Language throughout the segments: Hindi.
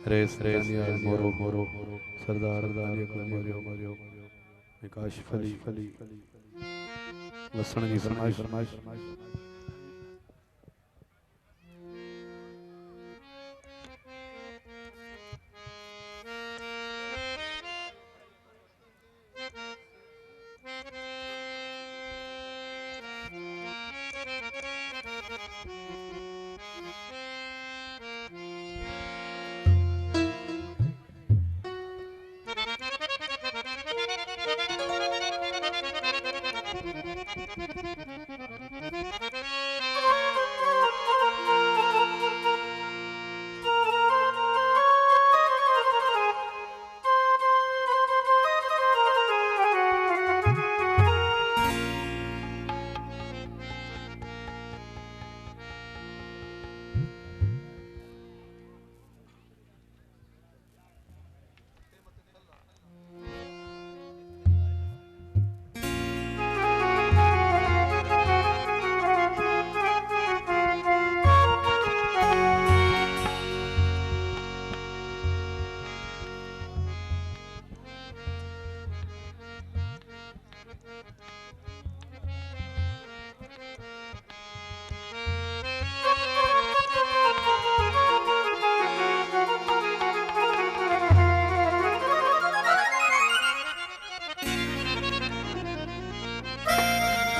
रेस मोरो मोरो सरदार मरियो विकास फली लसण जी फरमाइश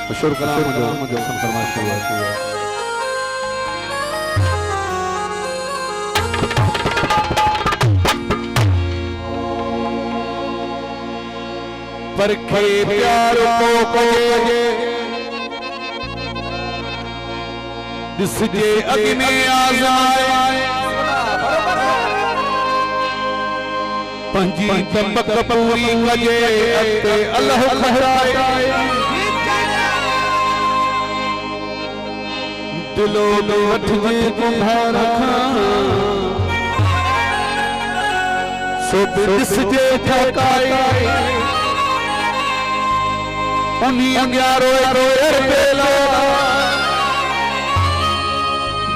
मशहूर कलाम जो फरमाइश की है पर के प्यार को कहे जिसके अग्नि आज़ाए पंजी चंबक पूरी कजे अते अल्लाह खहराए दिलो में वठजे कुम्हार सो दिसजे ठकाए उन्हीं ग्यारो रोयर बेला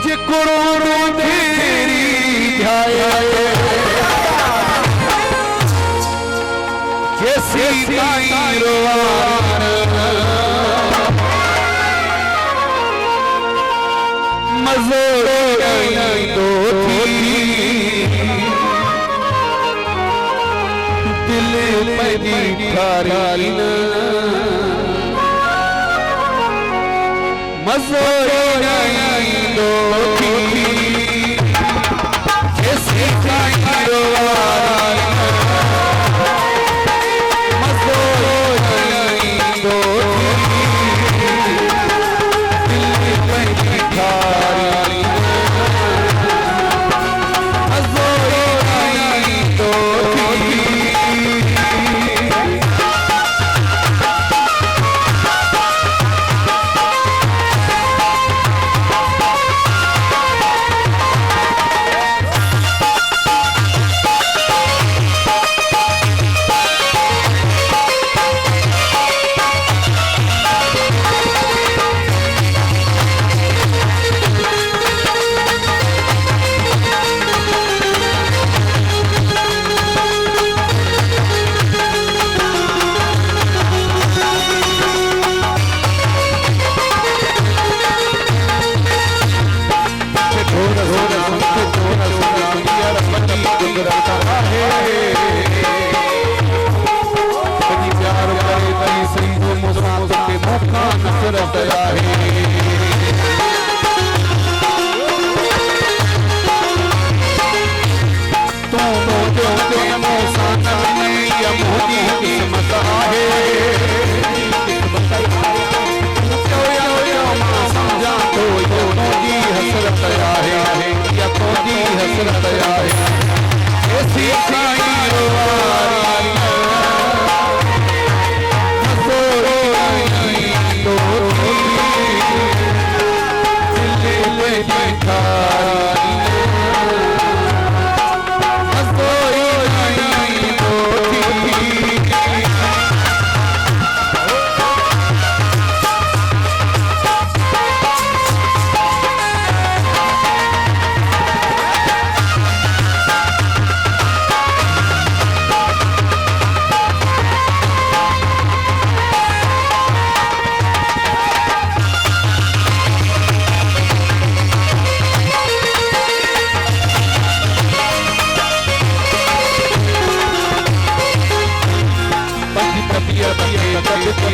जे करोड़ों तेरी ध्याए जैसी काई रोवान मज़ोरी दो दिल में खारी मज़ोरी दो जैसे काई रोवान मज़ोरी दो दिल में खारी मज़ोरी दो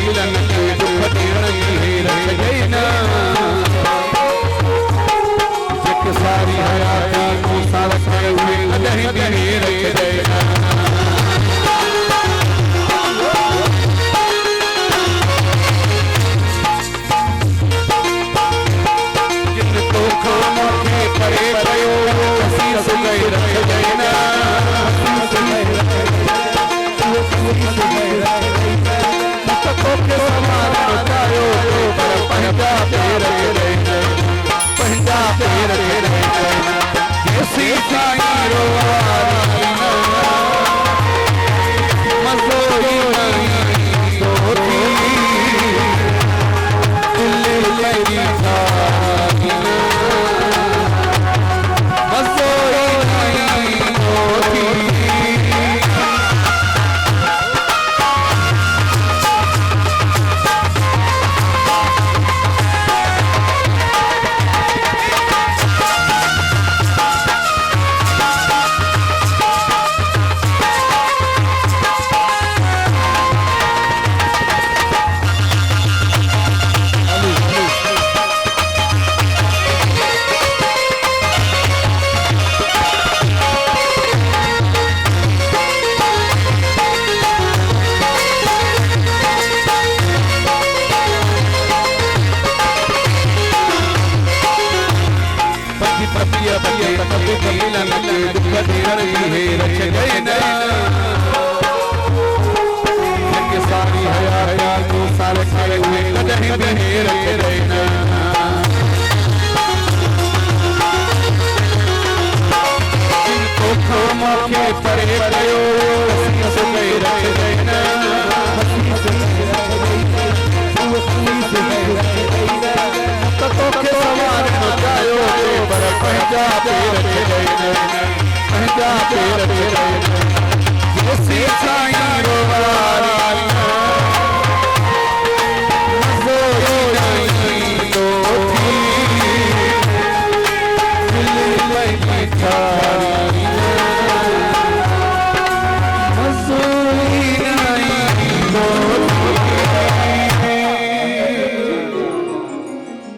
कबीलन के दुख देण की हे रख जैना जिक सारी हयाती मूसा रखे हुए कदहीं भी हे रख जैना जिन तो खामों के परे पयो हसी सुगई रख जैना मुतको के समान उठायो पर पंजा पैर रे पंजा पैर रे जैसी साईं रोवारी मजोई नहीं सोती दिल लगी सागी मजोई नहीं सोती कबीलन के दुख देण की हे रख जैना जिक सारी हयाती मूसा रखे हुए कदहीं भी हे रख जैना जिनको खामों के परे पयो हसी सुगई रख जैना मुतको के समान उठायो पर पंजा पैर पंजा पैर जैसी साईं रोवारी मजोई नहीं सोती दिल लगी सारी